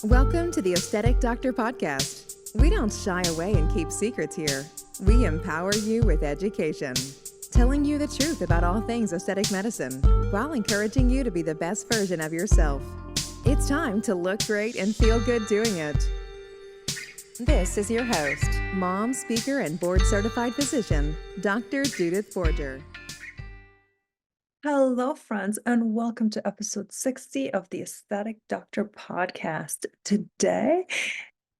Welcome to the Aesthetic Doctor Podcast. We don't shy away and keep secrets here. We empower you with education, telling you the truth about all things aesthetic medicine while encouraging you to be the best version of yourself. It's time to look great and feel good doing it. This is your host, mom, speaker, and board-certified physician, Dr. Judith Borger. Hello, friends, and welcome to episode 60 of the Aesthetic Doctor Podcast. Today,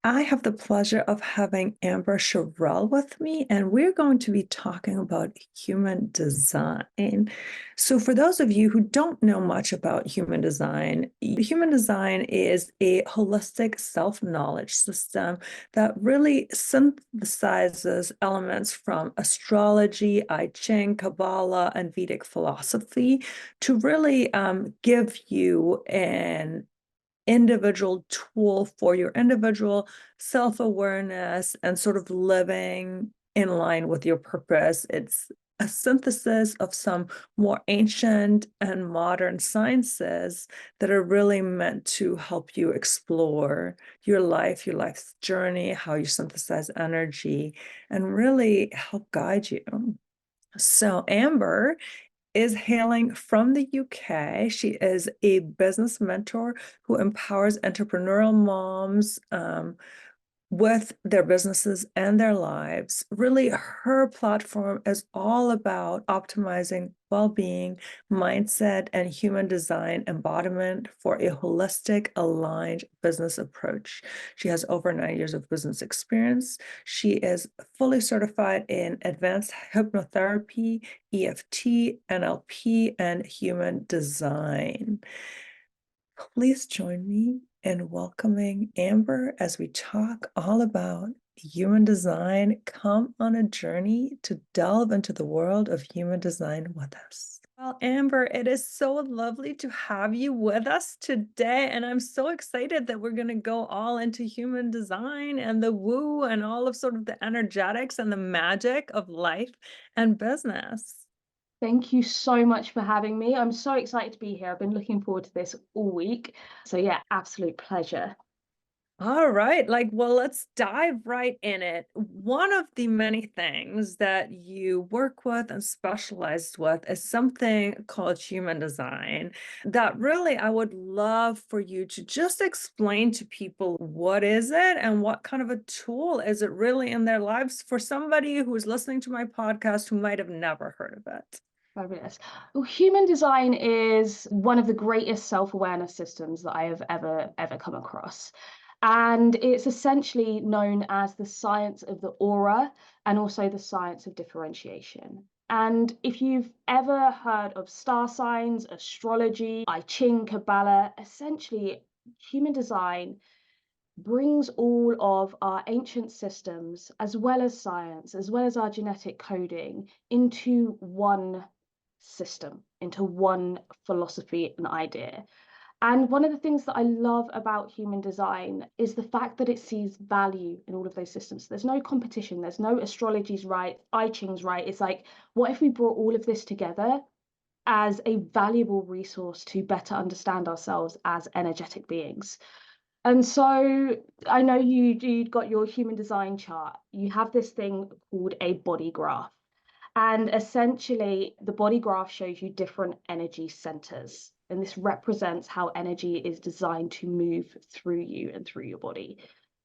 I have the pleasure of having Cherelle with me, and we're going to be talking about human design. So for those of you who don't know much about human design is a holistic self-knowledge system that really synthesizes elements from astrology, Ching, Kebbalah, and Vedic philosophy to really give you an individual tool for your individual self-awareness and sort of living in line with your purpose. It's a synthesis of some more ancient and modern sciences that are really meant to help you explore your life's journey, how you synthesize energy, and really help guide you. So Amber is hailing from the UK. She is a business mentor who empowers entrepreneurial moms with their businesses and their lives. Really, her platform is all about optimizing well-being, mindset, and human design embodiment for a holistic, aligned business approach. She has over 9 years of business experience. She is fully certified in Advanced Hypnotherapy, EFT, NLP, and Human Design. Please join me in welcoming Amber as we talk all about human design. Come on a journey to delve into the world of human design with us. Well, Amber, it is so lovely to have you with us today, and I'm so excited that we're going to go all into human design and the woo and all of sort of the energetics and the magic of life and business. Thank you so much for having me. I'm so excited to be here. I've been looking forward to this all week. So yeah, absolute pleasure. All right, well, let's dive right in it. One of the many things that you work with and specialize with is something called human design that really I would love for you to just explain to people what is it and what kind of a tool is it really in their lives for somebody who is listening to my podcast who might have never heard of it. Fabulous. Well, human design is one of the greatest self-awareness systems that I have ever come across. And it's essentially known as the science of the aura and also the science of differentiation. And if you've ever heard of star signs, astrology, I Ching, Kebbalah, essentially human design brings all of our ancient systems, as well as science, as well as our genetic coding, into one system, into one philosophy and idea. And one of the things that I love about human design is the fact that it sees value in all of those systems. There's no competition, there's no astrology's right, I Ching's right. It's like, what if we brought all of this together as a valuable resource to better understand ourselves as energetic beings? And so I know you got your human design chart. You have this thing called a body graph. And essentially, the body graph shows you different energy centers. And this represents how energy is designed to move through you and through your body.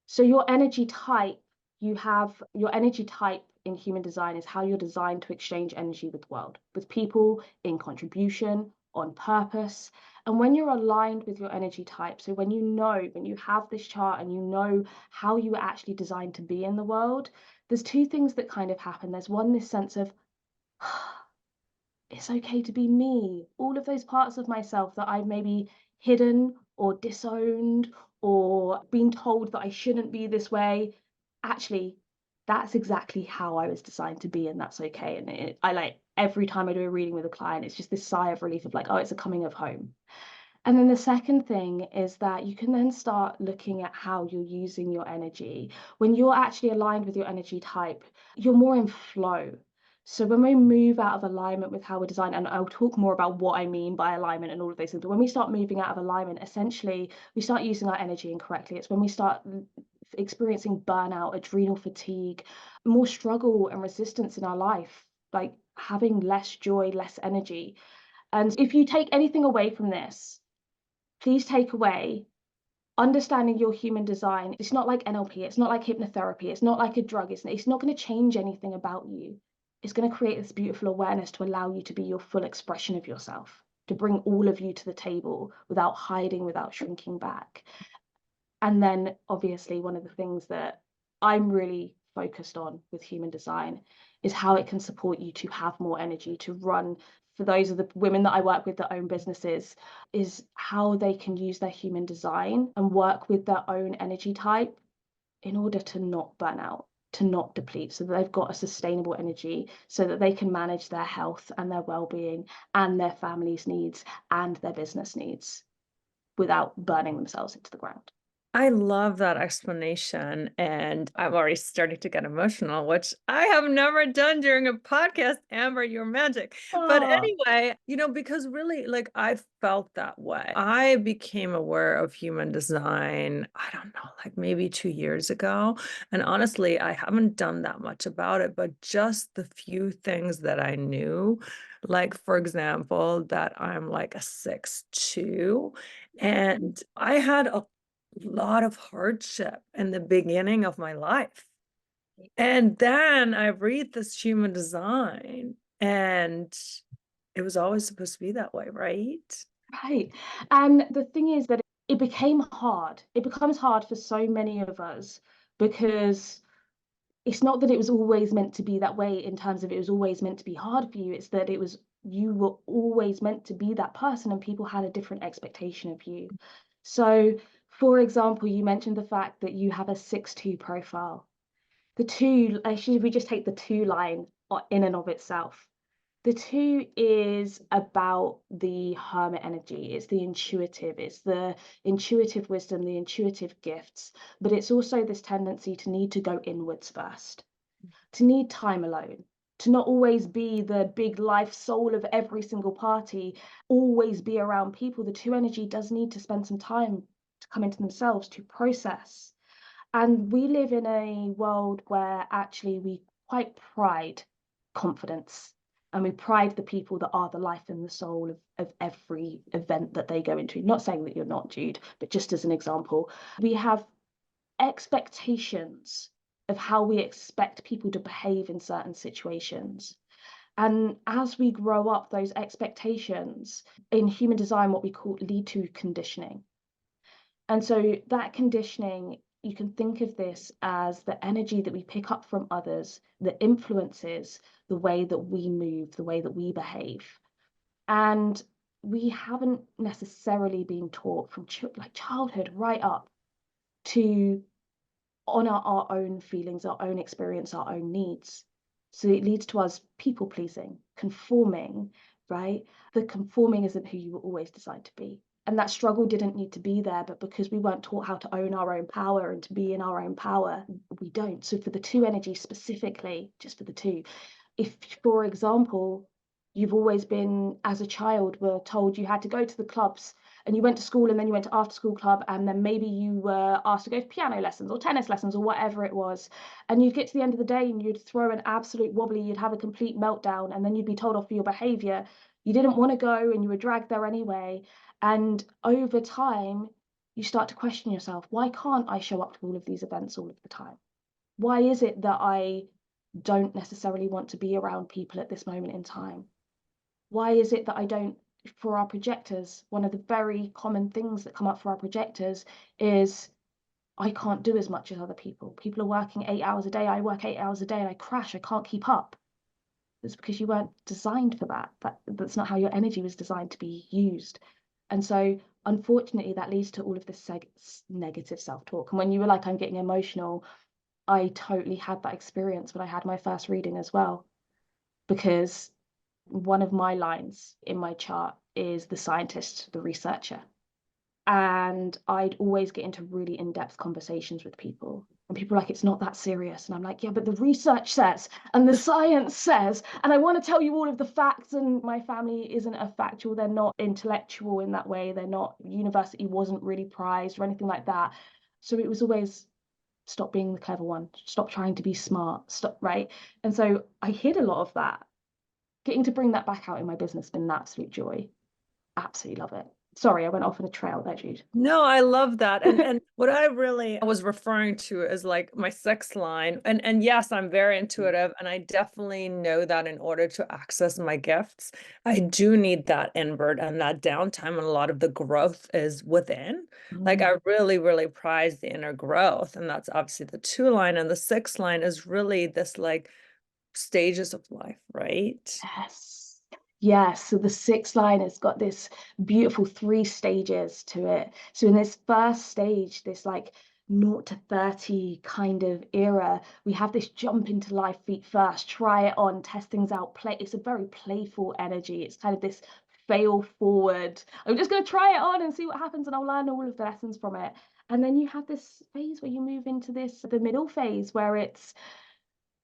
So your energy type, your energy type in human design is how you're designed to exchange energy with the world, with people, in contribution, on purpose. And when you're aligned with your energy type, so when you have this chart and you know how you were actually designed to be in the world, there's two things that kind of happen. There's one, this sense of, it's okay to be me. All of those parts of myself that I've maybe hidden or disowned or been told that I shouldn't be this way, actually, that's exactly how I was designed to be, and that's okay. And I like every time I do a reading with a client, it's just this sigh of relief of like, oh, it's a coming of home. And then the second thing is that you can then start looking at how you're using your energy. When you're actually aligned with your energy type, you're more in flow. So when we move out of alignment with how we're designed, and I'll talk more about what I mean by alignment and all of those things, but when we start moving out of alignment, essentially we start using our energy incorrectly. It's when we start experiencing burnout, adrenal fatigue, more struggle and resistance in our life, like having less joy, less energy. And if you take anything away from this, please take away understanding your human design. It's not like NLP, it's not like hypnotherapy, it's not like a drug, it's not going to change anything about you. It's going to create this beautiful awareness to allow you to be your full expression of yourself, to bring all of you to the table without hiding, without shrinking back. And then obviously one of the things that I'm really focused on with human design is how it can support you to have more energy to run. For those of the women that I work with that own businesses, is how they can use their human design and work with their own energy type in order to not burn out, to not deplete, so that they've got a sustainable energy so that they can manage their health and their well-being and their family's needs and their business needs without burning themselves into the ground. I love that explanation, and I'm already starting to get emotional, which I have never done during a podcast. Amber, you're magic. But anyway, because really, like, I felt that way. I became aware of human design, I don't know, like maybe 2 years ago. And honestly, I haven't done that much about it, but just the few things that I knew, like, for example, that I'm like a 6'2", and I had a lot of hardship in the beginning of my life. And then I read this human design, and it was always supposed to be that way, right? Right. And the thing is that it became hard. It becomes hard for so many of us because it's not that it was always meant to be that way in terms of it was always meant to be hard for you. It's that you were always meant to be that person and people had a different expectation of you. So, for example, you mentioned the fact that you have a 6'2" profile. The two, actually, if we just take the two line in and of itself, the two is about the hermit energy. It's the intuitive wisdom, the intuitive gifts, but it's also this tendency to need to go inwards first, to need time alone, to not always be the big life soul of every single party, always be around people. The two energy does need to spend some time to come into themselves, to process. And we live in a world where actually we quite pride confidence, and we pride the people that are the life and the soul of every event that they go into. Not saying that you're not, Jude, but just as an example, we have expectations of how we expect people to behave in certain situations. And as we grow up, those expectations in human design, what we call lead to conditioning. And so that conditioning, you can think of this as the energy that we pick up from others that influences the way that we move, the way that we behave. And we haven't necessarily been taught from like childhood right up to honor our own feelings, our own experience, our own needs. So it leads to us people pleasing, conforming, right? The conforming isn't who you were always designed to be. And that struggle didn't need to be there, but because we weren't taught how to own our own power and to be in our own power, we don't. So for the two energies specifically, just for the two, if, for example, you've always been, as a child, were told you had to go to the clubs and you went to school and then you went to after school club and then maybe you were asked to go for piano lessons or tennis lessons or whatever it was, and you'd get to the end of the day and you'd throw an absolute wobbly, you'd have a complete meltdown, and then you'd be told off for your behavior. You didn't want to go and you were dragged there anyway. And over time, you start to question yourself, why can't I show up to all of these events all of the time? Why is it that I don't necessarily want to be around people at this moment in time? Why is it that I don't, for our projectors, one of the very common things that come up for our projectors is I can't do as much as other people. People are working 8 hours a day. I work 8 hours a day and I crash. I can't keep up. It's because you weren't designed for that. That's not how your energy was designed to be used. And so, unfortunately, that leads to all of this negative self-talk. And when you were like, I'm getting emotional, I totally had that experience when I had my first reading as well. Because one of my lines in my chart is the scientist, the researcher. And I'd always get into really in-depth conversations with people. And people are like, it's not that serious. And I'm like, yeah, but the research says, and the science says, and I want to tell you all of the facts. And my family isn't a factual, they're not intellectual in that way. They're not, university wasn't really prized or anything like that. So it was always, stop being the clever one, stop trying to be smart, stop, right? And so I hid a lot of that. Getting to bring that back out in my business has been an absolute joy. Absolutely love it. Sorry, I went off on a trail there, Jude. No, I love that. And what I really was referring to is like my sixth line. And yes, I'm very intuitive, and I definitely know that in order to access my gifts, I do need that inward and that downtime, and a lot of the growth is within. Like I really, really prize the inner growth. And that's obviously the two line. And the sixth line is really this like stages of life, right? Yes. Yes. So the sixth line has got this beautiful 3 stages to it. So in this first stage, this like 0 to 30 kind of era, we have this jump into life feet first, try it on, test things out, play. It's a very playful energy. It's kind of this fail forward. I'm just going to try it on and see what happens, and I'll learn all of the lessons from it. And then you have this phase where you move into the middle phase where it's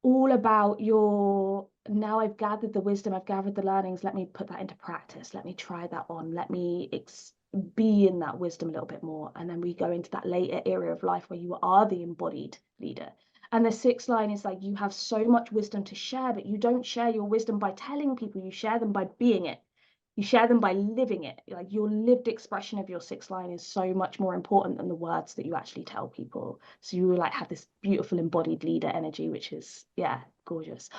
all about your, now I've gathered the wisdom, I've gathered the learnings, let me put that into practice, let me try that on, let me be in that wisdom a little bit more. And then we go into that later area of life where you are the embodied leader. And the sixth line is like, you have so much wisdom to share, but you don't share your wisdom by telling people, you share them by being it. You share them by living it. Like your lived expression of your sixth line is so much more important than the words that you actually tell people. So you like have this beautiful embodied leader energy, which is, yeah, gorgeous.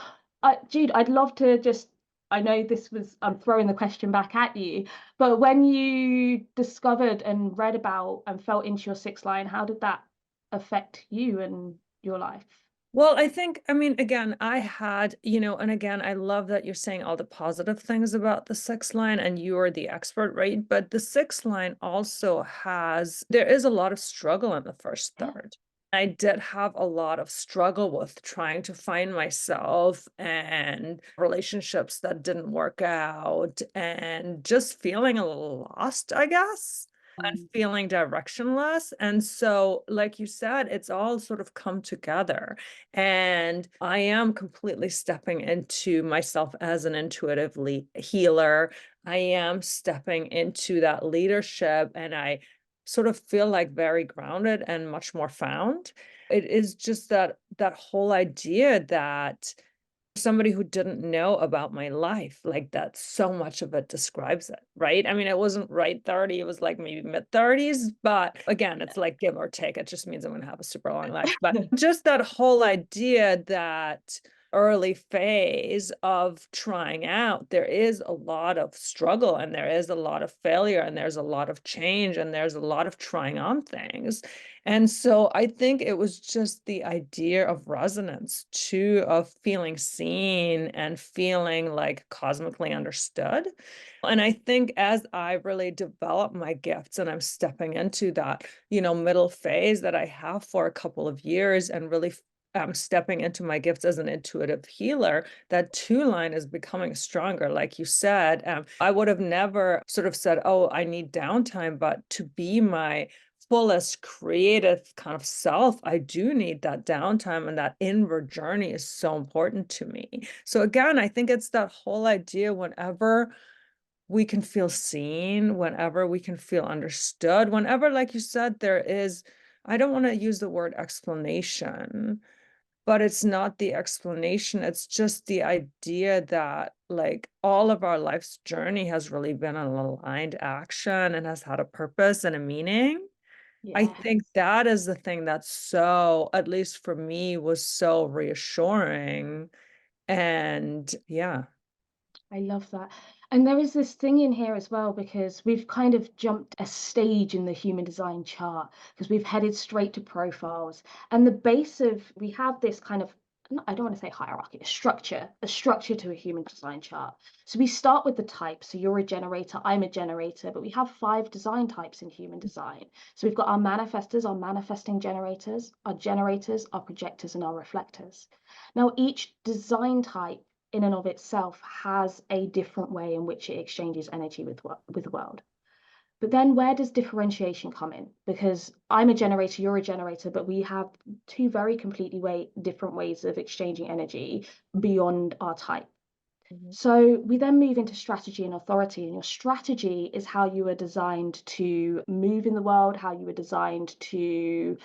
Jude, I'd love to just, I know this was, I'm throwing the question back at you, but when you discovered and read about and felt into your sixth line, how did that affect you and your life? Well, I think, I mean, again, I had, and again, I love that you're saying all the positive things about the sixth line and you are the expert, right? But the sixth line also there is a lot of struggle in the first Yeah. third. I did have a lot of struggle with trying to find myself and relationships that didn't work out and just feeling a little lost, I guess, and feeling directionless. And so, like you said, it's all sort of come together. And I am completely stepping into myself as an intuitive healer. I am stepping into that leadership, and I sort of feel like very grounded and much more found. It is just that whole idea that somebody who didn't know about my life, like that, so much of it describes it, right? I mean, it wasn't right 30, it was like maybe mid-30s, but again, it's like give or take. It just means I'm going to have a super long life. But just that whole idea that early phase of trying out, there is a lot of struggle and there is a lot of failure and there's a lot of change and there's a lot of trying on things. And so I think it was just the idea of resonance too, of feeling seen and feeling like cosmically understood. And I think as I really develop my gifts and I'm stepping into that, middle phase that I have for a couple of years and really stepping into my gifts as an intuitive healer, that two line is becoming stronger. Like you said, I would have never sort of said, oh, I need downtime, but to be my fullest creative kind of self, I do need that downtime, and that inward journey is so important to me. So again, I think it's that whole idea, whenever we can feel seen, whenever we can feel understood, whenever, like you said, there is, I don't want to use the word explanation, but it's not the explanation. It's just the idea that like all of our life's journey has really been an aligned action and has had a purpose and a meaning. I Yeah. think that is the thing that's so, at least for me, was so reassuring. And yeah. I love that. And there is this thing in here as well, because we've kind of jumped a stage in the human design chart because we've headed straight to profiles. And the base of, we have this kind of, I don't want to say hierarchy, a structure to a human design chart. So we start with the type. So you're a generator, I'm a generator, but we have 5 design types in human design. So we've got our manifestors, our manifesting generators, our projectors, and our reflectors. Now, each design type in and of itself has a different way in which it exchanges energy with the world. But then where does differentiation come in? Because I'm a generator, you're a generator, but we have two very completely different ways of exchanging energy beyond our type. So we then move into strategy and authority, and your strategy is how you are designed to move in the world, how you are designed to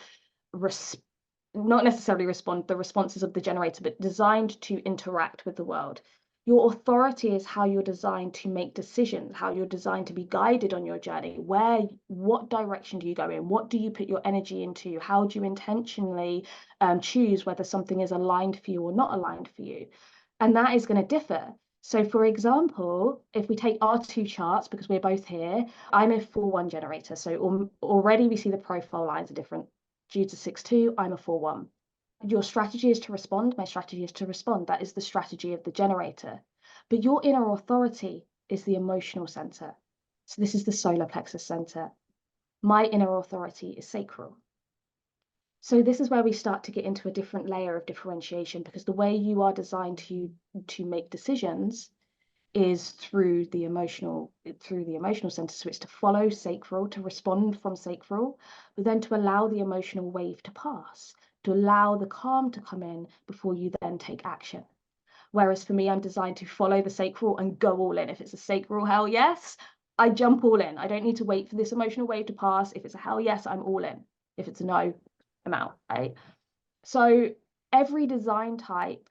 not necessarily respond the responses of the generator, but designed to interact with the world. Your authority is how you're designed to make decisions, how you're designed to be guided on your journey. What direction do you go in? What do you put your energy into? How do you intentionally choose whether something is aligned for you or not aligned for you? And that is going to differ. So, for example, if we take our two charts, because we're both here, I'm a 4-1 generator. So already we see the profile lines are different. Due to 6-2, I'm a 4-1. Your strategy is to respond. My strategy is to respond. That is the strategy of the generator. But your inner authority is the emotional center. So this is the solar plexus center. My inner authority is sacral. So this is where we start to get into a different layer of differentiation, because the way you are designed to make decisions is through the emotional center. So it's to follow sacral, to respond from sacral, but then to allow the emotional wave to pass, to allow the calm to come in before you then take action. Whereas for me, I'm designed to follow the sacral and go all in. If it's a sacral hell yes, I jump all in. I don't need to wait for this emotional wave to pass. If it's a hell yes, I'm all in. If it's a no, I'm out, right? So every design type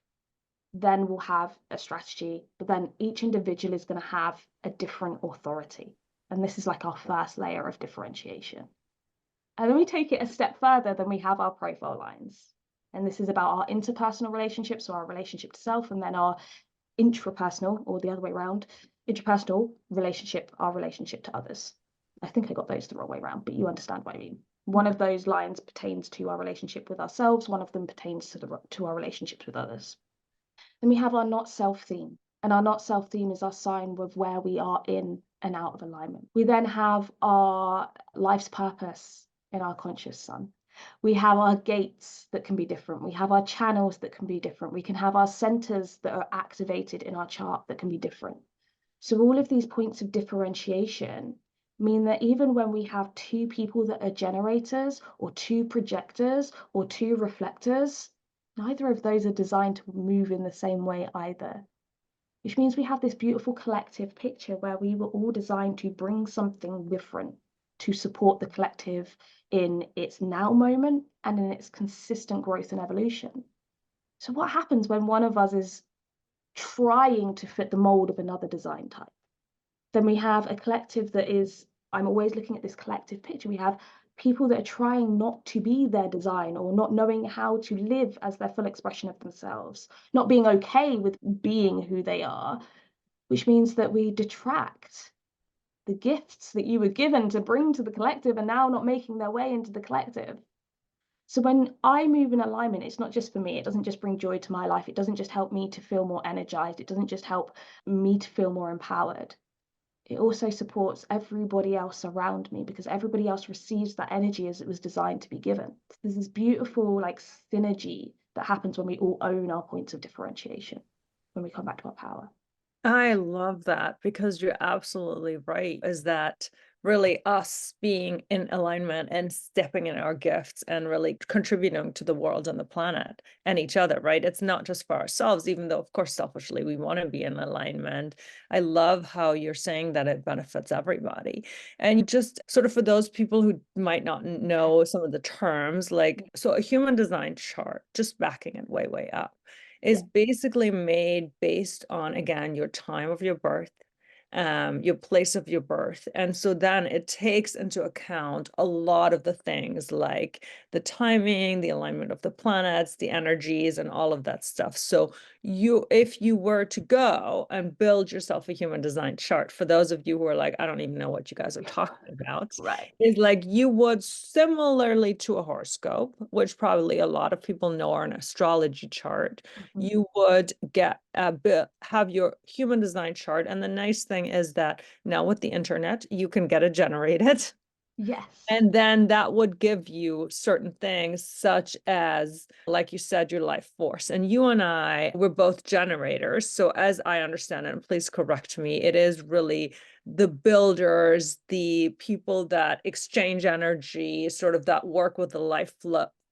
then we'll have a strategy, but then each individual is going to have a different authority. And this is like our first layer of differentiation. And then we take it a step further, then we have our profile lines. And this is about our interpersonal relationships, so our relationship to self, and then our intrapersonal, or the other way around, interpersonal relationship, our relationship to others. I think I got those the wrong way around, but you understand what I mean. One of those lines pertains to our relationship with ourselves, one of them pertains to our relationships with others. Then we have our not self theme, and our not self theme is our sign of where we are in and out of alignment. We then have our life's purpose in our conscious sun. We have our gates that can be different. We have our channels that can be different. We can have our centers that are activated in our chart that can be different. So all of these points of differentiation mean that even when we have two people that are generators, or two projectors, or two reflectors, neither of those are designed to move in the same way either, which means we have this beautiful collective picture where we were all designed to bring something different to support the collective in its now moment and in its consistent growth and evolution. So what happens when one of us is trying to fit the mold of another design type? Then we have a collective that is, I'm always looking at this collective picture, we have people that are trying not to be their design, or not knowing how to live as their full expression of themselves, not being okay with being who they are, which means that we detract the gifts that you were given to bring to the collective are now not making their way into the collective. So when I move in alignment, it's not just for me. It doesn't just bring joy to my life. It doesn't just help me to feel more energized. It doesn't just help me to feel more empowered. It also supports everybody else around me, because everybody else receives that energy as it was designed to be given. So there's this beautiful like synergy that happens when we all own our points of differentiation, when we come back to our power. I love that, because you're absolutely right, is that really us being in alignment and stepping in our gifts and really contributing to the world and the planet and each other, right? It's not just for ourselves, even though, of course, selfishly, we want to be in alignment. I love how you're saying that it benefits everybody. And just sort of for those people who might not know some of the terms, like, so a human design chart, just backing it way, way up, is basically made based on, again, your time of your birth, your place of your birth. And so then it takes into account a lot of the things like the timing, the alignment of the planets, the energies, and all of that stuff. So if you were to go and build yourself a human design chart, for those of you who are like, I don't even know what you guys are talking about, Right. is like you would, similarly to a horoscope, which probably a lot of people know, are an astrology chart, you would have your human design chart. And the nice thing is that now with the internet, you can get it generated. Yes. And then that would give you certain things, such as, like you said, your life force. And you and I, we're both generators. So as I understand it, and please correct me, it is really the builders, the people that exchange energy, sort of that work with the life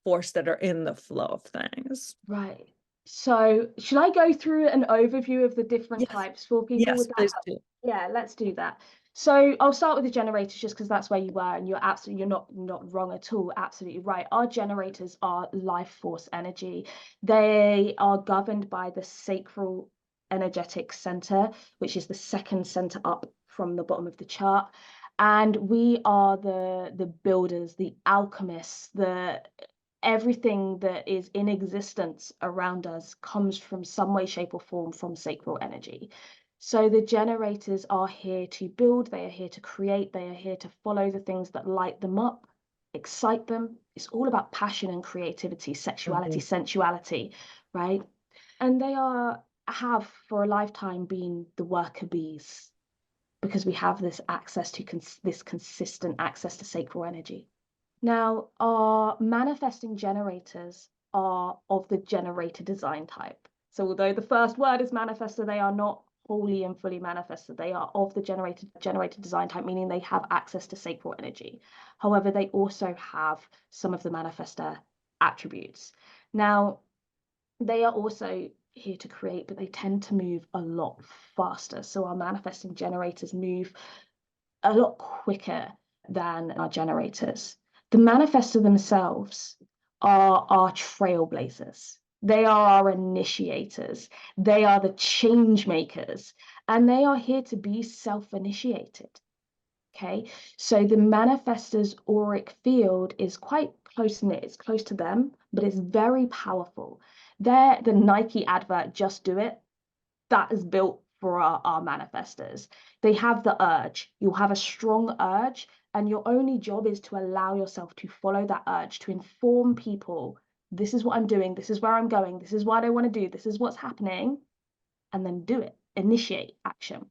force that are in the flow of things. Right. So should I go through an overview of the different Yes. types for people? Yes, Would that please help? do. Yeah, let's do that. So I'll start with the generators just because that's where you were, and you're not wrong at all. Absolutely right. Our generators are life force energy. They are governed by the sacral energetic center, which is the second center up from the bottom of the chart. And we are the builders, the alchemists, the everything that is in existence around us comes from some way, shape, or form from sacral energy. So the generators are here to build, they are here to create, they are here to follow the things that light them up, excite them. It's all about passion and creativity, sexuality, Mhm. sensuality, right? And they have for a lifetime been the worker bees because we have this access to this consistent access to sacral energy. Now, our manifesting generators are of the generator design type. So although the first word is manifestor, they are not wholly and fully manifested. They are of the generator design type, meaning they have access to sacral energy. However, they also have some of the manifestor attributes. Now, they are also here to create, but they tend to move a lot faster. So our manifesting generators move a lot quicker than our generators. The manifestor themselves are our trailblazers. They are our initiators. They are the change makers, and they are here to be self-initiated. Okay, so the manifestor's auric field is quite close knit. It's close to them, but it's very powerful. They're the Nike advert, just do it, that is built for our manifestors. They have the urge. You'll have a strong urge, and your only job is to allow yourself to follow that urge, to inform people, this is what I'm doing, this is where I'm going, this is what I want to do, this is what's happening, and then do it, initiate action.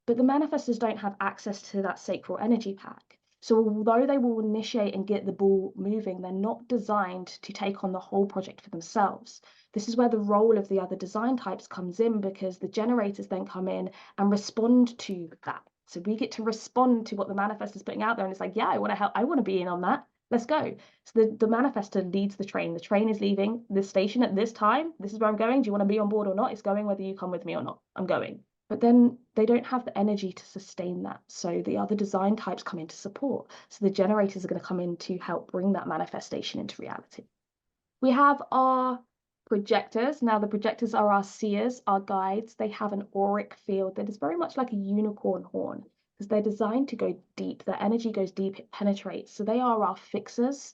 But the manifestors don't have access to that sacral energy pack. So although they will initiate and get the ball moving, they're not designed to take on the whole project for themselves. This is where the role of the other design types comes in, because the generators then come in and respond to that. So we get to respond to what the manifestor is putting out there, and it's like, yeah, I want to help, I want to be in on that. Let's go. So the manifestor leads the train. The train is leaving the station at this time. This is where I'm going. Do you want to be on board or not? It's going whether you come with me or not. I'm going. But then they don't have the energy to sustain that. So the other design types come in to support. So the generators are going to come in to help bring that manifestation into reality. We have our projectors. Now, the projectors are our seers, our guides. They have an auric field that is very much like a unicorn horn, because they're designed to go deep. Their energy goes deep, it penetrates. So they are our fixers,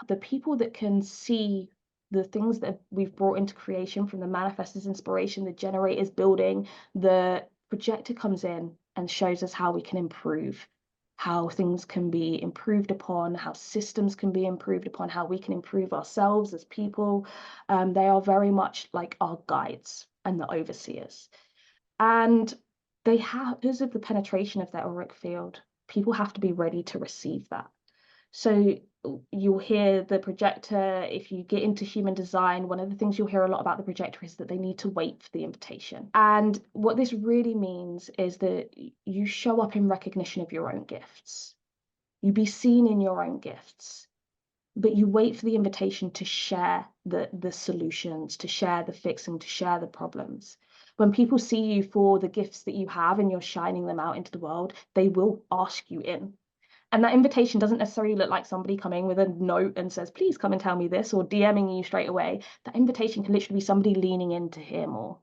the people that can see the things that we've brought into creation, from the manifestors inspiration, the generators building. The projector comes in and shows us how we can improve, how things can be improved upon, how systems can be improved upon, how we can improve ourselves as people. They are very much like our guides and the overseers. And they have, because of the penetration of their auric field, people have to be ready to receive that. So you'll hear the projector, if you get into human design, one of the things you'll hear a lot about the projector is that they need to wait for the invitation. And what this really means is that you show up in recognition of your own gifts. You be seen in your own gifts, but you wait for the invitation to share the solutions, to share the fixing, to share the problems. When people see you for the gifts that you have and you're shining them out into the world, they will ask you in. And that invitation doesn't necessarily look like somebody coming with a note and says, please come and tell me this, or DMing you straight away. That invitation can literally be somebody leaning in to hear more.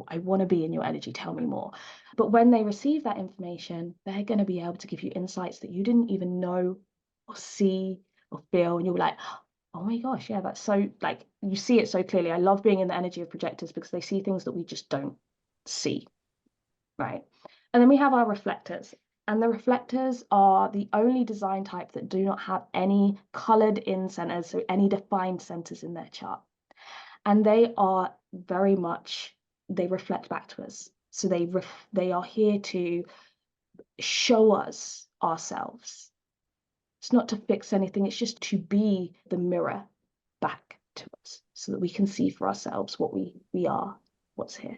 I want to be in your energy, tell me more. But when they receive that information, they're going to be able to give you insights that you didn't even know or see or feel. And you're like, oh my gosh, yeah, that's so, like, you see it so clearly. I love being in the energy of projectors because they see things that we just don't see, right? And then we have our reflectors. And the reflectors are the only design type that do not have any colored in centers, so any defined centers in their chart. And they are very much, they reflect back to us. So they are here to show us ourselves. It's not to fix anything. It's just to be the mirror back to us so that we can see for ourselves what we are, what's here.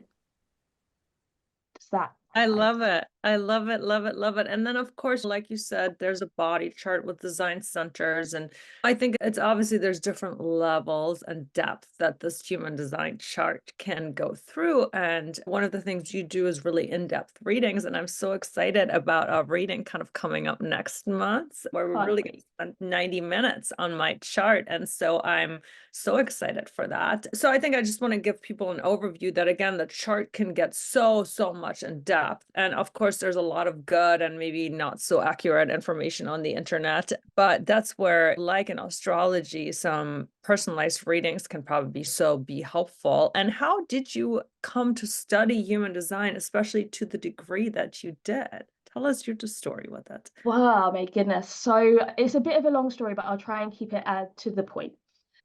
Does that? I love it. I love it, love it, love it. And then, of course, like you said, there's a body chart with design centers. And I think it's obviously there's different levels and depth that this human design chart can go through. And one of the things you do is really in-depth readings. And I'm so excited about a reading kind of coming up next month where we're really going to spend 90 minutes on my chart. And so I'm so excited for that. So I think I just want to give people an overview that, again, the chart can get so much in depth. And of course, there's a lot of good and maybe not so accurate information on the internet, but that's where, like in astrology, some personalized readings can probably be helpful. And how did you come to study human design, especially to the degree that you did? Tell us your story with it. Wow, my goodness. So it's a bit of a long story, but I'll try and keep it to the point.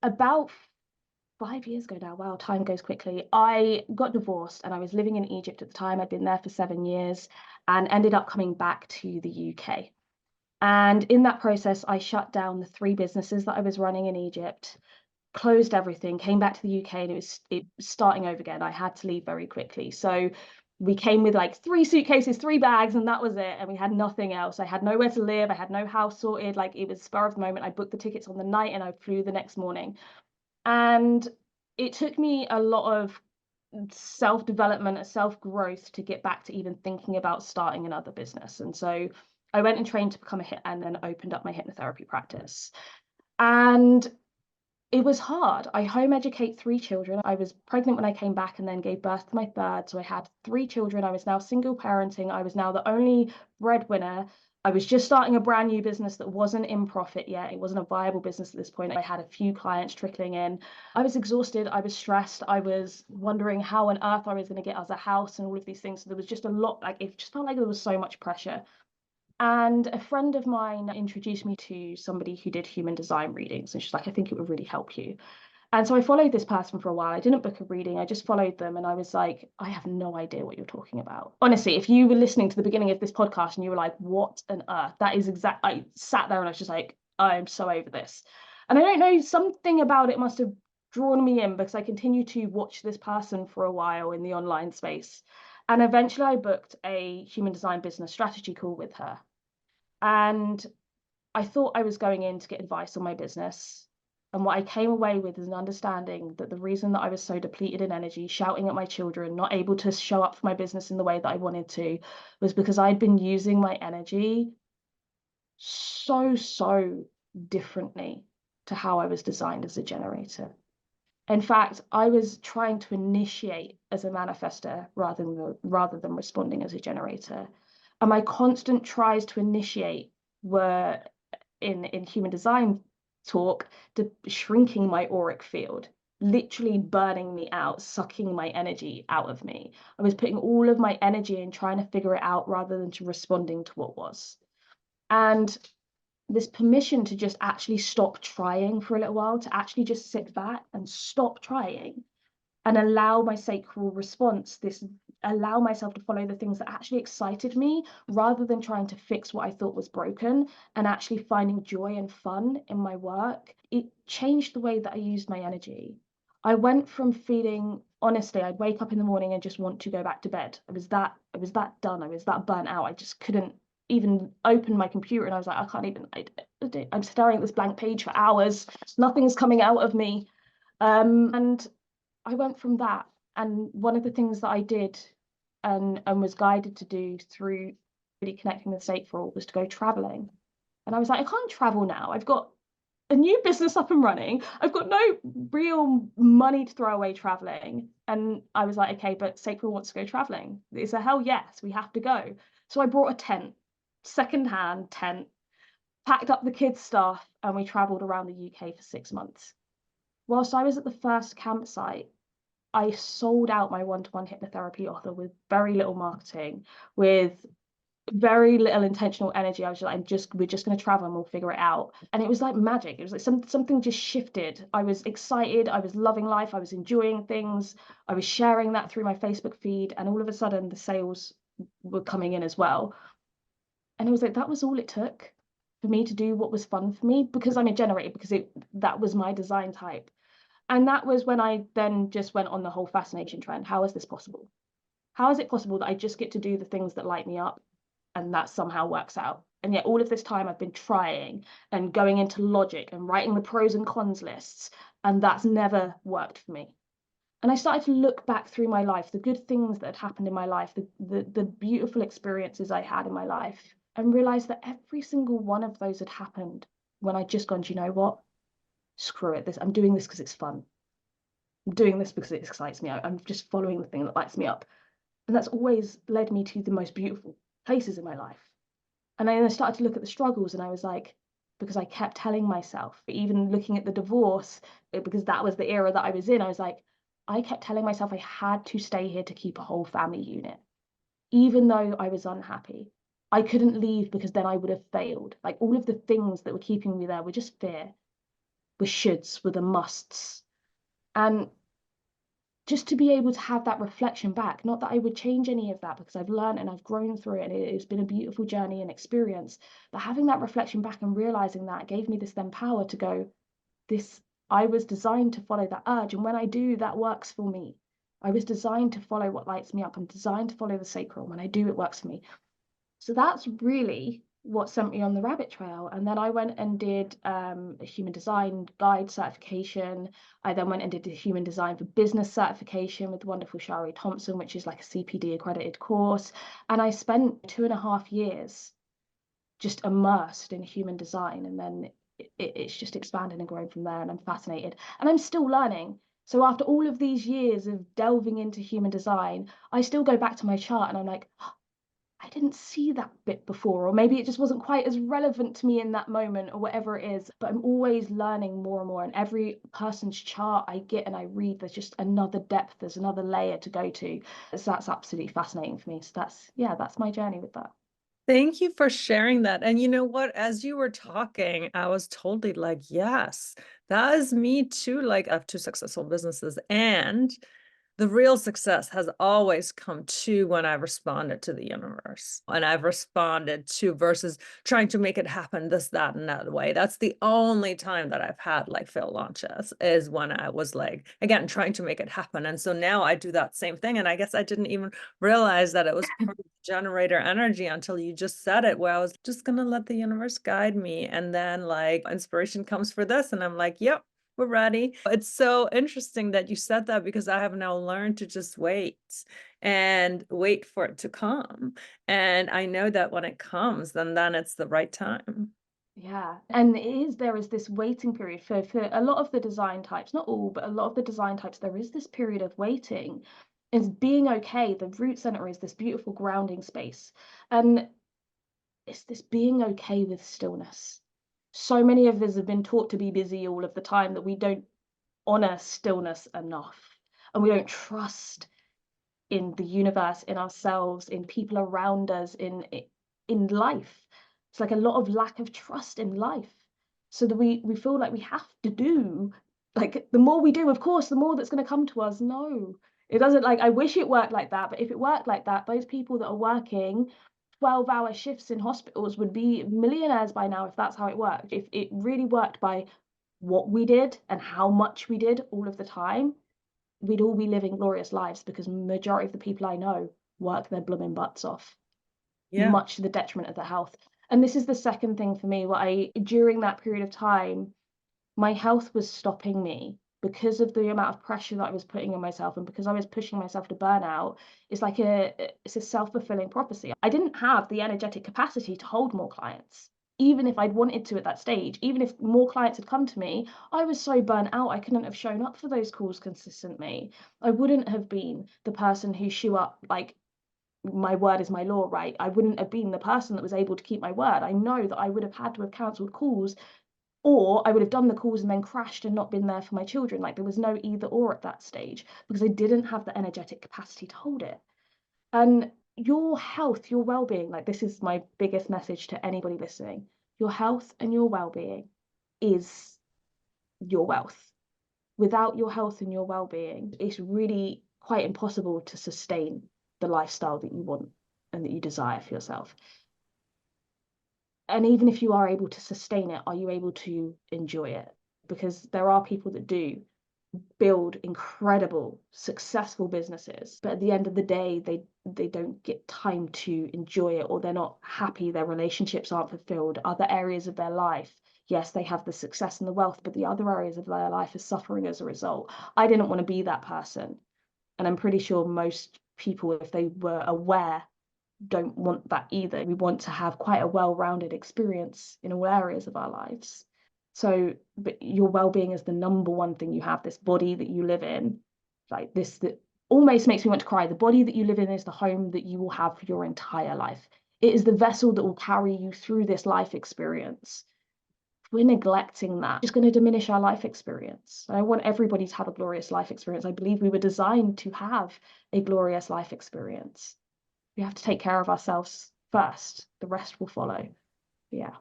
About 5 years ago now, wow, time goes quickly. I got divorced and I was living in Egypt at the time. I'd been there for 7 years and ended up coming back to the UK. And in that process, I shut down the 3 businesses that I was running in Egypt, closed everything, came back to the UK, and it was starting over again. I had to leave very quickly. So we came with like 3 suitcases, 3 bags, and that was it. And we had nothing else. I had nowhere to live. I had no house sorted. Like, it was spur of the moment. I booked the tickets on the night and I flew the next morning. And it took me a lot of self-development and self-growth to get back to even thinking about starting another business. And so I went and trained to become a hit and then opened up my hypnotherapy practice. And it was hard. I home educate 3 children. I was pregnant when I came back and then gave birth to my 3rd. So I had 3 children. I was now single parenting. I was now the only breadwinner. I was just starting a brand new business that wasn't in profit yet. It wasn't a viable business at this point. I had a few clients trickling in. I was exhausted. I was stressed. I was wondering how on earth I was going to get us a house and all of these things. So there was just a lot, like, it just felt like there was so much pressure. And a friend of mine introduced me to somebody who did human design readings. And she's like, I think it would really help you. And so I followed this person for a while. I didn't book a reading. I just followed them. And I was like, I have no idea what you're talking about. Honestly, if you were listening to the beginning of this podcast and you were like, what on earth? That is exact. I sat there and I was just like, I'm so over this. And I don't know, something about it must have drawn me in because I continued to watch this person for a while in the online space. And eventually I booked a human design business strategy call with her. And I thought I was going in to get advice on my business. And what I came away with is an understanding that the reason that I was so depleted in energy, shouting at my children, not able to show up for my business in the way that I wanted to, was because I'd been using my energy so differently to how I was designed as a generator. In fact, I was trying to initiate as a manifester rather than responding as a generator. And my constant tries to initiate were in human design talk, shrinking my auric field, literally burning me out, sucking my energy out of me. I was putting all of my energy in trying to figure it out rather than to responding to what was. And this permission to just actually stop trying for a little while, to actually just sit back and stop trying and allow my sacral response, allow myself to follow the things that actually excited me rather than trying to fix what I thought was broken, and actually finding joy and fun in my work. It changed the way that I used my energy. I went from feeling, honestly, I'd wake up in the morning and just want to go back to bed. I was that done. I was that burnt out. I just couldn't even open my computer, and I was like, I can't even, I'm staring at this blank page for hours. Nothing's coming out of me. And I went from that, and one of the things that I did and was guided to do through really connecting with sacral was to go traveling. And I was like, I can't travel now. I've got a new business up and running. I've got no real money to throw away traveling. And I was like, okay, but sacral wants to go traveling. It's a hell yes, we have to go. So I brought a tent, secondhand tent, packed up the kids' stuff, and we traveled around the UK for 6 months. Whilst I was at the first campsite, I sold out my one-to-one hypnotherapy offer with very little marketing, with very little intentional energy. I was like, we're just going to travel and we'll figure it out. And it was like magic. It was like something just shifted. I was excited. I was loving life. I was enjoying things. I was sharing that through my Facebook feed. And all of a sudden the sales were coming in as well. And it was like, that was all it took. for me to do what was fun for me, because I'm a generator, because that was my design type. And that was when I then just went on the whole fascination trend. How is this possible? How is it possible that I just get to do the things that light me up and that somehow works out? And yet all of this time I've been trying and going into logic and writing the pros and cons lists, and that's never worked for me. And I started to look back through my life, the good things that had happened in my life, the beautiful experiences I had in my life, and realized that every single one of those had happened when I'd just gone, do you know what? Screw it. I'm doing this because it's fun. I'm doing this because it excites me. I'm just following the thing that lights me up. And that's always led me to the most beautiful places in my life. And then I started to look at the struggles, and I was like, because I kept telling myself, even looking at the divorce, because that was the era that I was in, I was like, I kept telling myself I had to stay here to keep a whole family unit, even though I was unhappy. I couldn't leave because then I would have failed. Like, all of the things that were keeping me there were just fear, were shoulds, were the musts. And just to be able to have that reflection back, not that I would change any of that, because I've learned and I've grown through it, and it's been a beautiful journey and experience, but having that reflection back and realizing that gave me this then power to go, this, I was designed to follow that urge, and when I do, that works for me. I was designed to follow what lights me up. I'm designed to follow the sacral. When I do, it works for me. So that's really what sent me on the rabbit trail. And then I went and did a human design guide certification. I then went and did the human design for business certification with the wonderful Shari Thompson, which is like a CPD accredited course. And I spent 2.5 years just immersed in human design. And then it's just expanded and grown from there. And I'm fascinated. And I'm still learning. So after all of these years of delving into human design, I still go back to my chart and I'm like, I didn't see that bit before, or maybe it just wasn't quite as relevant to me in that moment, or whatever it is. But I'm always learning more and more. And every person's chart I get and I read, there's just another depth, there's another layer to go to. So that's absolutely fascinating for me. So that's my journey with that. Thank you for sharing that. And you know what? As you were talking, I was totally like, yes, that is me too. Like, I have two successful businesses, and the real success has always come to when I've responded to the universe, and I've responded to versus trying to make it happen this, that, and that way. That's the only time that I've had like fail launches, is when I was like, again, trying to make it happen. And so now I do that same thing. And I guess I didn't even realize that it was part of generator energy until you just said it, where I was just going to let the universe guide me. And then like inspiration comes for this. And I'm like, yep, we're ready. It's so interesting that you said that, because I have now learned to just wait and wait for it to come. And I know that when it comes, then it's the right time. Yeah. And there is this waiting period for a lot of the design types, not all, but a lot of the design types, there is this period of waiting. Is being okay. The root center is this beautiful grounding space. And it's this being okay with stillness. So many of us have been taught to be busy all of the time that we don't honor stillness enough. And we don't trust in the universe, in ourselves, in people around us, in life. It's like a lot of lack of trust in life. So that we feel like we have to do, like, the more we do, of course, the more that's going to come to us. No, it doesn't. Like, I wish it worked like that, but if it worked like that, those people that are working 12-hour shifts in hospitals would be millionaires by now, if that's how it worked. If it really worked by what we did and how much we did all of the time, we'd all be living glorious lives, because majority of the people I know work their blooming butts off, Yeah. much to the detriment of their health. And this is the second thing for me, where during that period of time, my health was stopping me because of the amount of pressure that I was putting on myself, and because I was pushing myself to burnout. It's a self-fulfilling prophecy. I didn't have the energetic capacity to hold more clients. Even if I'd wanted to at that stage, even if more clients had come to me, I was so burnt out, I couldn't have shown up for those calls consistently. I wouldn't have been the person who show up like, my word is my law, right? I wouldn't have been the person that was able to keep my word. I know that I would have had to have cancelled calls, or I would have done the calls and then crashed and not been there for my children. Like, there was no either or at that stage, because I didn't have the energetic capacity to hold it. And your health, your well-being, like, this is my biggest message to anybody listening. Your health and your well-being is your wealth. Without your health and your well-being, it's really quite impossible to sustain the lifestyle that you want and that you desire for yourself. And even if you are able to sustain it, are you able to enjoy it? Because there are people that do build incredible, successful businesses, but at the end of the day, they don't get time to enjoy it, or they're not happy, their relationships aren't fulfilled, other areas of their life. Yes, they have the success and the wealth, but the other areas of their life are suffering as a result. I didn't want to be that person. And I'm pretty sure most people, if they were aware, don't want that either. We want to have quite a well-rounded experience in all areas of our lives. So, but your well-being is the number one thing you have, this body that you live in, like this, that almost makes me want to cry. The body that you live in is the home that you will have for your entire life. It is the vessel that will carry you through this life experience. If we're neglecting that, it's going to diminish our life experience. I want everybody to have a glorious life experience. I believe we were designed to have a glorious life experience. We have to take care of ourselves first. The rest will follow. Yeah.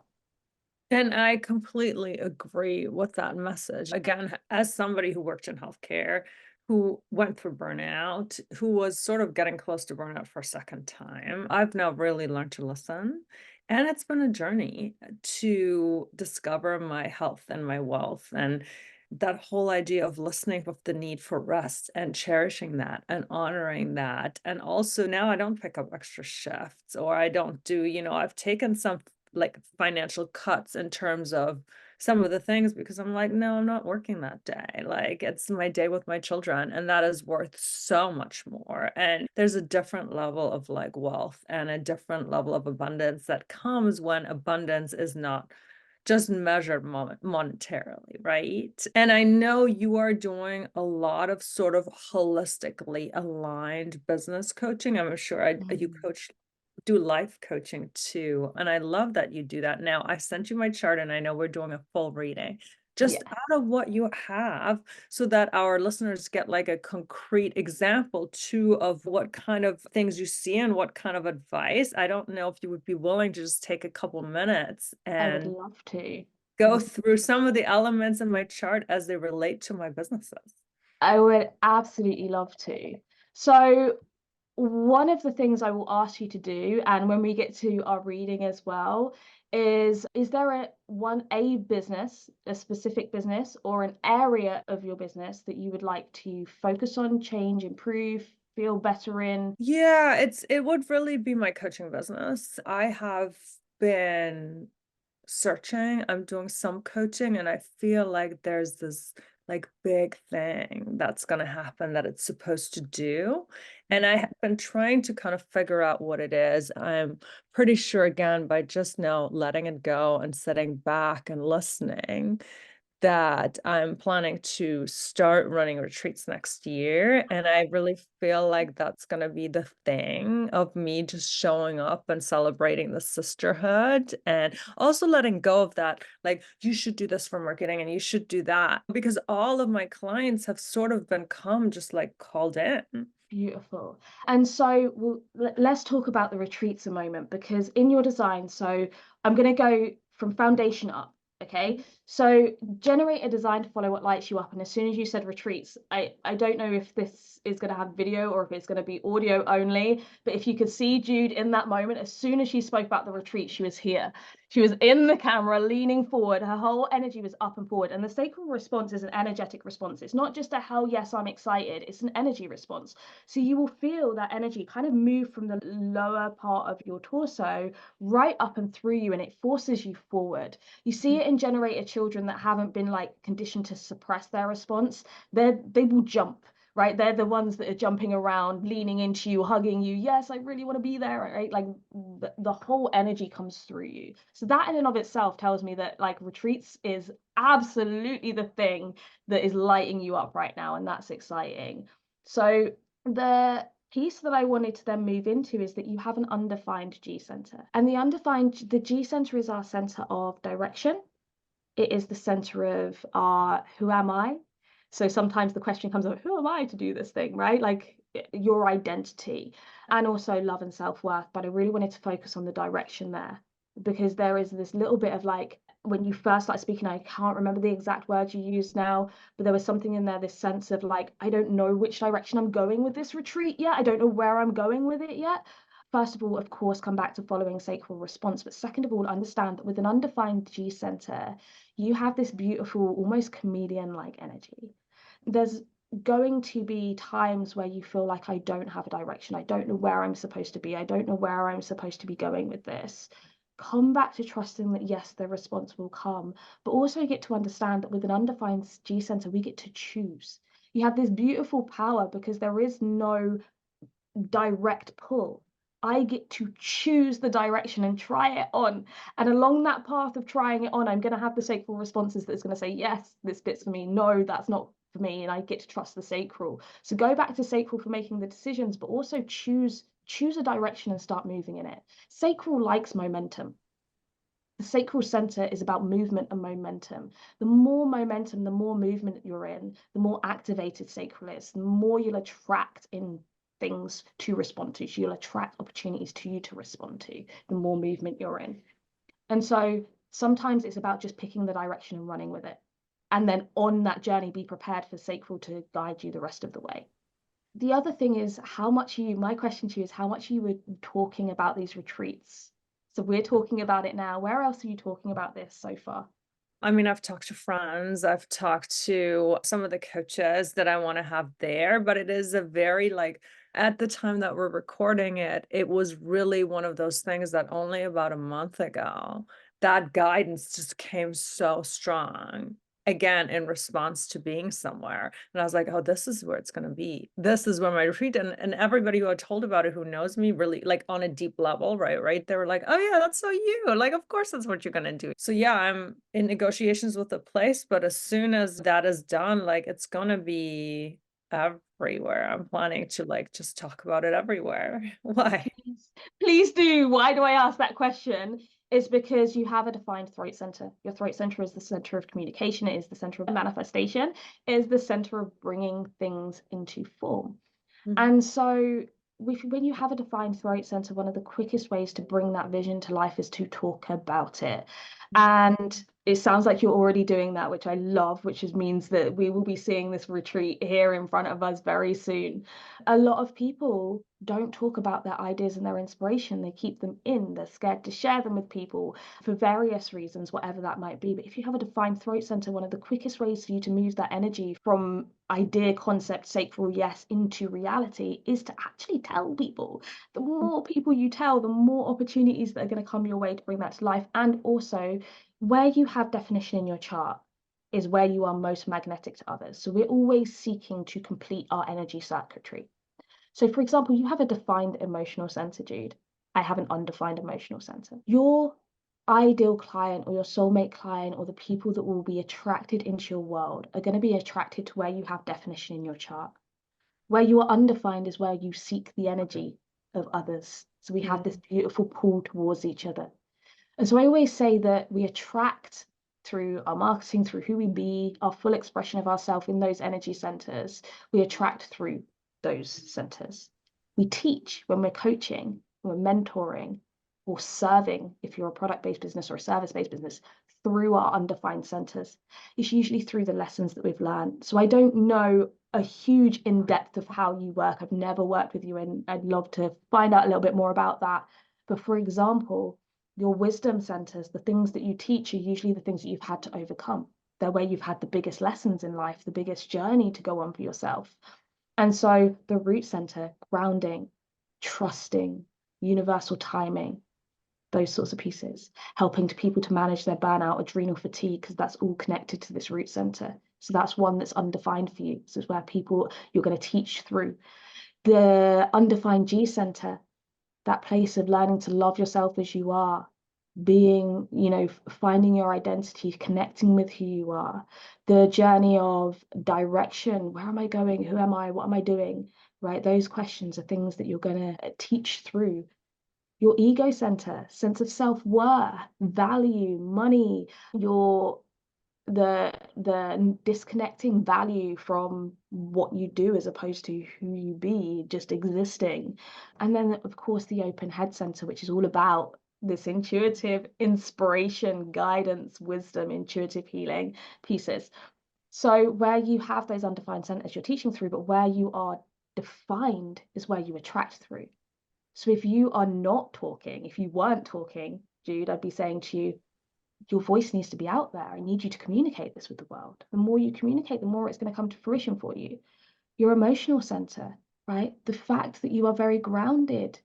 And I completely agree with that message. Again, as somebody who worked in healthcare, who went through burnout, who was sort of getting close to burnout for a second time, I've now really learned to listen. And it's been a journey to discover my health and my wealth, and that whole idea of listening with the need for rest and cherishing that and honoring that. And also now I don't pick up extra shifts, or I don't do, I've taken some like financial cuts in terms of some of the things, because I'm like, no, I'm not working that day. Like, it's my day with my children, and that is worth so much more. And there's a different level of like wealth and a different level of abundance that comes when abundance is not just measured monetarily, right? And I know you are doing a lot of sort of holistically aligned business coaching. I'm sure you do life coaching too. And I love that you do that. Now, I sent you my chart, and I know we're doing a full reading just Yeah. out of what you have, so that our listeners get like a concrete example too of what kind of things you see and what kind of advice. I don't know if you would be willing to just take a couple minutes I would and love to. go through some of the elements in my chart as they relate to my businesses. I would absolutely love to. So, one of the things I will ask you to do, and when we get to our reading as well, is there a business, a specific business, or an area of your business that you would like to focus on, change, improve, feel better in? Yeah, it would really be my coaching business. I have been searching. I'm doing some coaching, and I feel like there's this like big thing that's going to happen that it's supposed to do. And I have been trying to kind of figure out what it is. I'm pretty sure, again, by just now letting it go and sitting back and listening, that I'm planning to start running retreats next year. And I really feel like that's going to be the thing of me just showing up and celebrating the sisterhood, and also letting go of that, like, you should do this for marketing and you should do that, because all of my clients have sort of been just like called in. Beautiful. And so let's talk about the retreats a moment, because in your design, so I'm going to go from foundation up. Okay. So generate a design to follow what lights you up. And as soon as you said retreats, I don't know if this is going to have video or if it's going to be audio only, but if you could see Jude in that moment, as soon as she spoke about the retreat, she was here. She was in the camera, leaning forward. Her whole energy was up and forward. And the sacral response is an energetic response. It's not just a hell yes, I'm excited. It's an energy response. So you will feel that energy kind of move from the lower part of your torso right up and through you, and it forces you forward. You see it in generator children that haven't been like conditioned to suppress their response. They will jump, right? They're the ones that are jumping around, leaning into you, hugging you. Yes, I really want to be there, right? Like the whole energy comes through you. So that in and of itself tells me that like retreats is absolutely the thing that is lighting you up right now, and that's exciting. So the piece that I wanted to then move into is that you have an undefined G center. And the G center is our center of direction. It is the center of our who am I? So sometimes the question comes up, who am I to do this thing, right? Like your identity, and also love and self-worth. But I really wanted to focus on the direction there, because there is this little bit of like, when you first started speaking, I can't remember the exact words you used now, but there was something in there, this sense of like, I don't know which direction I'm going with this retreat yet. I don't know where I'm going with it yet. first of all, of course, come back to following sacral response. But second of all, understand that with an undefined G center, you have this beautiful, almost chameleon-like energy. There's going to be times where you feel like, I don't have a direction. I don't know where I'm supposed to be. I don't know where I'm supposed to be going with this. Come back to trusting that, yes, the response will come, but also get to understand that with an undefined G center, we get to choose. You have this beautiful power because there is no direct pull. I get to choose the direction and try it on. And along that path of trying it on, I'm going to have the sacral responses that's going to say, yes, this fits for me. No, that's not for me. And I get to trust the sacral. So go back to sacral for making the decisions, but also choose a direction and start moving in it. Sacral likes momentum. The sacral center is about movement and momentum. The more momentum, the more movement you're in, the more activated sacral is, the more you'll attract in things to respond to. So you'll attract opportunities to you to respond to, the more movement you're in. And so sometimes it's about just picking the direction and running with it. And then on that journey, be prepared for sacral to guide you the rest of the way. The other thing is my question to you is how much you were talking about these retreats. So we're talking about it now. Where else are you talking about this so far? I mean, I've talked to friends, I've talked to some of the coaches that I want to have there, but it is a very at the time that we're recording it, it was really one of those things that only about a month ago, that guidance just came so strong. Again, in response to being somewhere. And I was like, oh, this is where it's going to be. This is where my retreat. And everybody who I told about it, who knows me really on a deep level, right? They were like, oh yeah, that's so you. Of course, that's what you're going to do. So yeah, I'm in negotiations with the place, but as soon as that is done, it's going to be everywhere. I'm planning to just talk about it everywhere. Why? Please do. Why do I ask that question? Is because you have a defined throat center. Your throat center is the center of communication. It is the center of manifestation. It is the center of bringing things into form. And so when you have a defined throat center, one of the quickest ways to bring that vision to life is to talk about it. And it sounds like you're already doing that, which I love, which means that we will be seeing this retreat here in front of us very soon. A lot of people don't talk about their ideas and their inspiration. They keep them in. They're scared to share them with people for various reasons, whatever that might be. But if you have a defined throat center, one of the quickest ways for you to move that energy from idea, concept, sacral, yes, into reality is to actually tell people. The more people you tell, the more opportunities that are going to come your way to bring that to life. And also, where you have definition in your chart is where you are most magnetic to others. So we're always seeking to complete our energy circuitry. So for example, you have a defined emotional center, Jude. I have an undefined emotional center. Your ideal client or your soulmate client or the people that will be attracted into your world are going to be attracted to where you have definition in your chart. Where you are undefined is where you seek the energy of others. So we have this beautiful pull towards each other. And so I always say that we attract through our marketing, through who we be, our full expression of ourselves in those energy centers. We attract through those centers. We teach when we're coaching, when we're mentoring, or serving, if you're a product-based business or a service-based business, through our undefined centers. It's usually through the lessons that we've learned. So I don't know a huge in-depth of how you work. I've never worked with you, and I'd love to find out a little bit more about that. But for example, your wisdom centers, the things that you teach are usually the things that you've had to overcome. They're where you've had the biggest lessons in life, the biggest journey to go on for yourself. And so the root center, grounding, trusting, universal timing, those sorts of pieces, helping people to manage their burnout, adrenal fatigue, because that's all connected to this root center. So that's one that's undefined for you. This is where you're going to teach through. The undefined G center, that place of learning to love yourself as you are, being, finding your identity, connecting with who you are, the journey of direction. Where am I going? Who am I? What am I doing? Right? Those questions are things that you're going to teach through. Your ego center, sense of self-worth, value, money, the disconnecting value from what you do as opposed to who you be, just existing. And then of course the open head center, which is all about this intuitive inspiration, guidance, wisdom, intuitive healing pieces. So where you have those undefined centers you're teaching through, but where you are defined is where you attract through. So if you are not talking, if you weren't talking, Jude, I'd be saying to you, your voice needs to be out there. I need you to communicate this with the world. The more you communicate, the more it's going to come to fruition for you. Your emotional center, right? The fact that you are very grounded,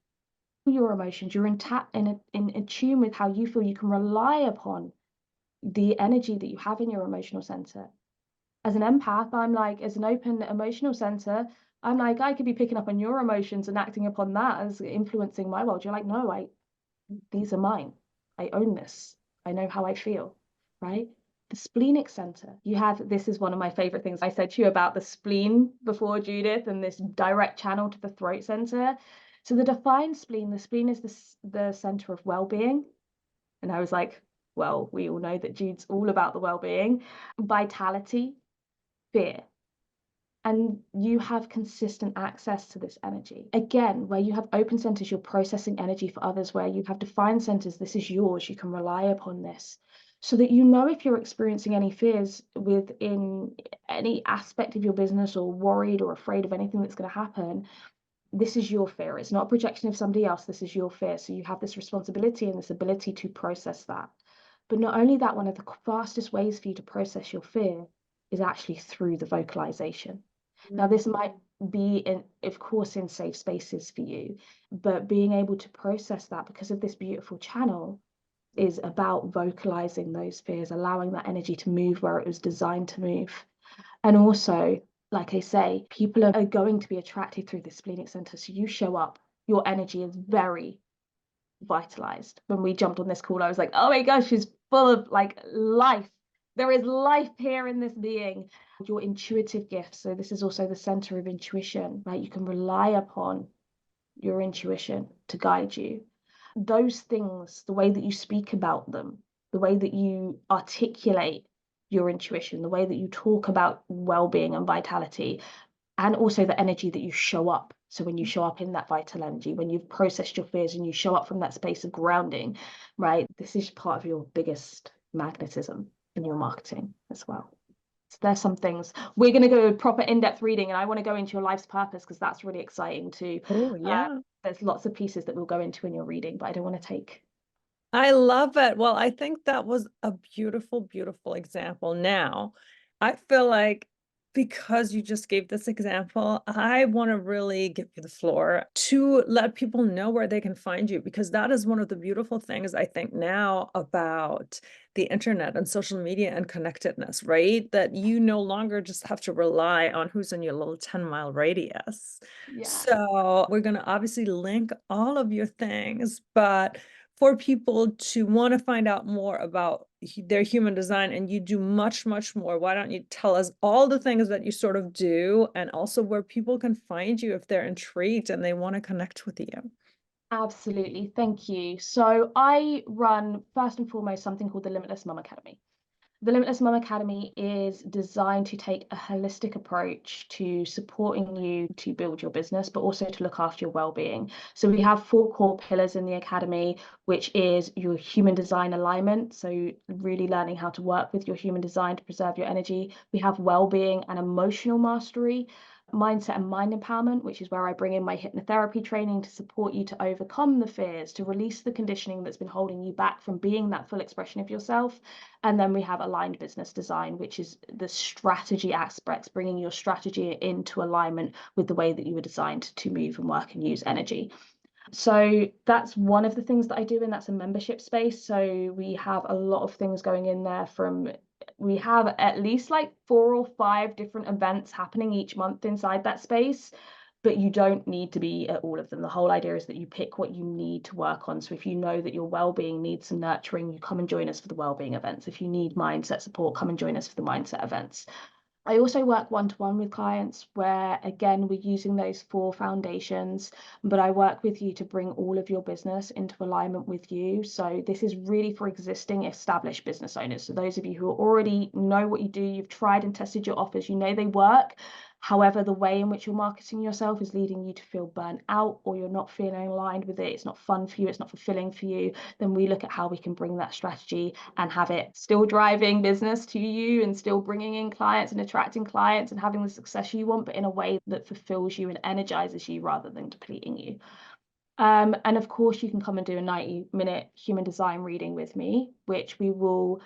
your emotions, you're in tune with how you feel. You can rely upon the energy that you have in your emotional center. As an empath, I'm like, as an open emotional center, I'm like, I could be picking up on your emotions and acting upon that as influencing my world. You're like, no, these are mine. I own this. I know how I feel, right? The splenic center, this is one of my favorite things I said to you about the spleen before, Judith, and this direct channel to the throat center. So the defined spleen, the spleen is the center of well-being. And I was like, well, we all know that Jude's all about the well-being, vitality, fear. And you have consistent access to this energy. Again, where you have open centers, you're processing energy for others. Where you have defined centers, this is yours. You can rely upon this so that you know if you're experiencing any fears within any aspect of your business, or worried or afraid of anything that's going to happen. This is your fear. It's not a projection of somebody else. This is your fear. So you have this responsibility and this ability to process that. But not only that, one of the fastest ways for you to process your fear is actually through the vocalization. Now, this might be, of course, in safe spaces for you, but being able to process that because of this beautiful channel is about vocalizing those fears, allowing that energy to move where it was designed to move. And also, like I say, people are going to be attracted through the splenic center. So you show up, your energy is very vitalized. When we jumped on this call, I was like, oh my gosh, she's full of like life. There is life here in this being. Your intuitive gifts. So this is also the center of intuition, right? You can rely upon your intuition to guide you. Those things, the way that you speak about them, the way that you articulate your intuition, the way that you talk about well-being and vitality, and also the energy that you show up. So when you show up in that vital energy, when you've processed your fears and you show up from that space of grounding, right? This is part of your biggest magnetism in your marketing as well. So there's some things. We're going to go proper in-depth reading, and I want to go into your life's purpose because that's really exciting too. Oh, yeah. There's lots of pieces that we'll go into in your reading, but I don't want to take. I love it. Well, I think that was a beautiful, beautiful example. Now, I feel like because you just gave this example, I want to really give you the floor to let people know where they can find you, because that is one of the beautiful things I think now about the internet and social media and connectedness, right? That you no longer just have to rely on who's in your little 10-mile radius. Yeah. So we're going to obviously link all of your things, but for people to want to find out more about their human design, and you do much, much more, why don't you tell us all the things that you sort of do, and also where people can find you if they're intrigued and they want to connect with you? Absolutely. Thank you. So I run, first and foremost, something called the Limitless Mum Academy. The Limitless Mum Academy is designed to take a holistic approach to supporting you to build your business, but also to look after your well-being. So we have 4 core pillars in the academy, which is your human design alignment. So really learning how to work with your human design to preserve your energy. We have well-being and emotional mastery, mindset and mind empowerment, which is where I bring in my hypnotherapy training to support you to overcome the fears, to release the conditioning that's been holding you back from being that full expression of yourself. And then we have aligned business design, which is the strategy aspects, bringing your strategy into alignment with the way that you were designed to move and work and use energy. So that's one of the things that I do, and that's a membership space. So we have a lot of things going in there. We have at least like 4 or 5 different events happening each month inside that space, but you don't need to be at all of them. The whole idea is that you pick what you need to work on. So if you know that your well-being needs some nurturing, you come and join us for the well-being events. If you need mindset support, come and join us for the mindset events. I also work one-to-one with clients where, again, we're using those 4 foundations, but I work with you to bring all of your business into alignment with you. So this is really for existing established business owners. So those of you who already know what you do, you've tried and tested your offers, you know they work. However, the way in which you're marketing yourself is leading you to feel burnt out, or you're not feeling aligned with it, it's not fun for you, it's not fulfilling for you, then we look at how we can bring that strategy and have it still driving business to you and still bringing in clients and attracting clients and having the success you want, but in a way that fulfills you and energizes you rather than depleting you. And of course, you can come and do a 90-minute human design reading with me, which we will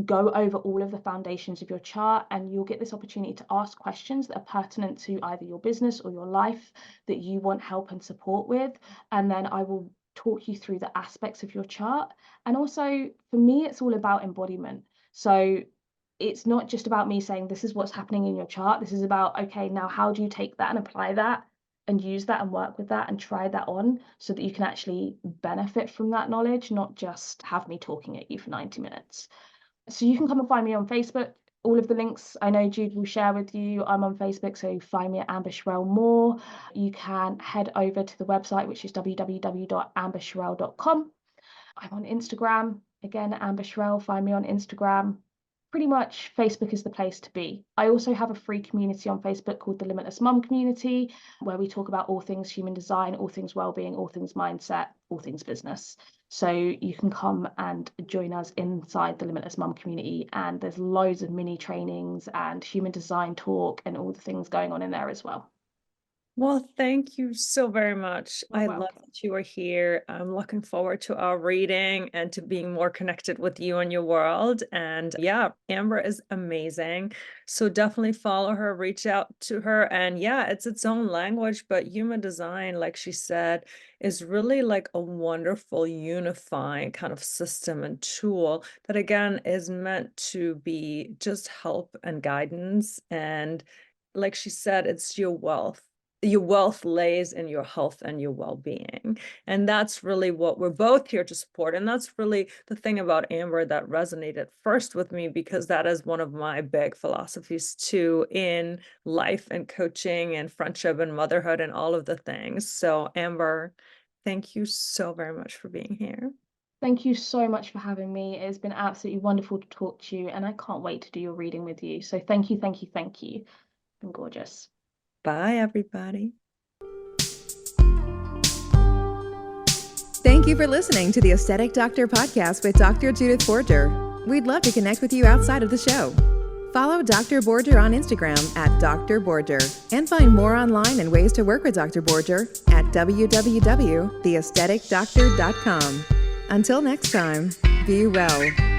go over all of the foundations of your chart, and you'll get this opportunity to ask questions that are pertinent to either your business or your life that you want help and support with. And then I will talk you through the aspects of your chart. And also, for me, it's all about embodiment. So it's not just about me saying, this is what's happening in your chart. This is about, okay, now how do you take that and apply that and use that and work with that and try that on so that you can actually benefit from that knowledge, not just have me talking at you for 90 minutes. So you can come and find me on Facebook. All of the links I know Jude will share with you. I'm on Facebook, so find me at Amber Cherelle Moore. You can head over to the website, which is www.ambercherelle.com. I'm on Instagram, again, Amber Cherelle. Find me on Instagram. Pretty much Facebook is the place to be. I also have a free community on Facebook called the Limitless Mum Community, where we talk about all things human design, all things wellbeing, all things mindset, all things business. So you can come and join us inside the Limitless Mum Community, and there's loads of mini trainings and human design talk and all the things going on in there as well. Well, thank you so very much. You're I welcome. love that you are here. I'm looking forward to our reading and to being more connected with you and your world. And yeah, Amber is amazing. So definitely follow her, reach out to her. And yeah, it's its own language, but human design, like she said, is really like a wonderful unifying kind of system and tool that, again, is meant to be just help and guidance. And like she said, it's your wealth. Your wealth lays in your health and your well-being. And that's really what we're both here to support. And that's really the thing about Amber that resonated first with me, because that is one of my big philosophies too in life and coaching and friendship and motherhood and all of the things. So Amber, thank you so very much for being here. Thank you so much for having me. It's been absolutely wonderful to talk to you, and I can't wait to do your reading with you. So thank you, thank you, thank you. It's been gorgeous. Bye, everybody. Thank you for listening to the Aesthetic Doctor podcast with Dr. Judith Borger. We'd love to connect with you outside of the show. Follow Dr. Borger on Instagram at Dr. Borger, and find more online and ways to work with Dr. Borger at www.theaestheticdoctor.com. Until next time, be well.